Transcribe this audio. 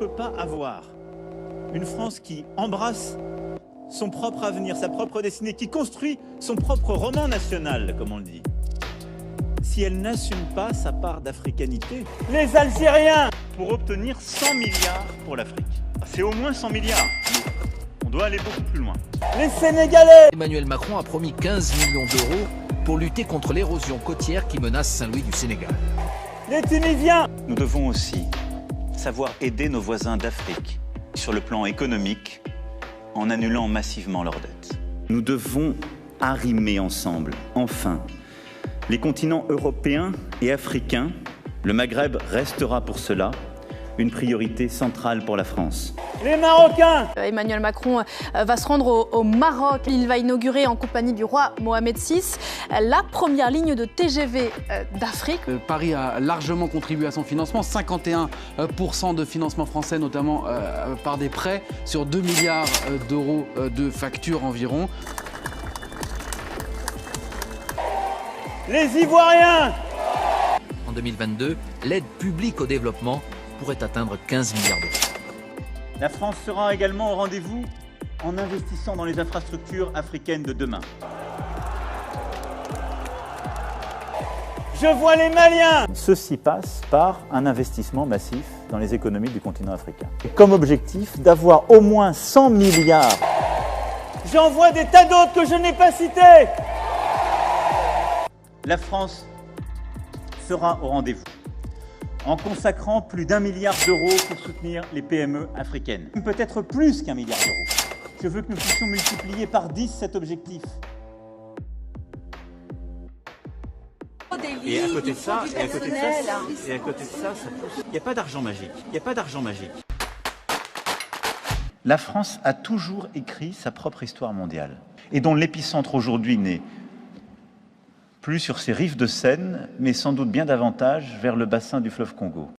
peut pas avoir une France qui embrasse son propre avenir, sa propre destinée, qui construit son propre roman national, comme on le dit, si elle n'assume pas sa part d'africanité. Les Algériens, pour obtenir 100 milliards pour l'Afrique. C'est au moins 100 milliards. On doit aller beaucoup plus loin. Les Sénégalais. Emmanuel Macron a promis 15 millions d'euros pour lutter contre l'érosion côtière qui menace Saint-Louis du Sénégal. Les Tunisiens. Nous devons aussi savoir aider nos voisins d'Afrique sur le plan économique en annulant massivement leurs dettes. Nous devons arrimer ensemble, enfin, les continents européens et africains. Le Maghreb restera pour cela une priorité centrale pour la France. Les Marocains. Emmanuel Macron va se rendre au Maroc. Il va inaugurer en compagnie du roi Mohamed VI la première ligne de TGV d'Afrique. Paris a largement contribué à son financement, 51% de financement français, notamment par des prêts sur 2 milliards d'euros de factures environ. Les Ivoiriens. En 2022, l'aide publique au développement pourrait atteindre 15 milliards d'euros. La France sera également au rendez-vous en investissant dans les infrastructures africaines de demain. Je vois les Maliens. Ceci passe par un investissement massif dans les économies du continent africain. Et comme objectif d'avoir au moins 100 milliards. J'en vois des tas d'autres que je n'ai pas cités. La France sera au rendez-vous en consacrant plus d'1 milliard d'euros pour soutenir les PME africaines. Peut-être plus qu'1 milliard d'euros. Je veux que nous puissions multiplier par 10 cet objectif. Et à côté de ça, ça pousse. Il n'y a pas d'argent magique. Il n'y a pas d'argent magique. La France a toujours écrit sa propre histoire mondiale, et dont l'épicentre aujourd'hui n'est plus sur ses rives de Seine, mais sans doute bien davantage vers le bassin du fleuve Congo.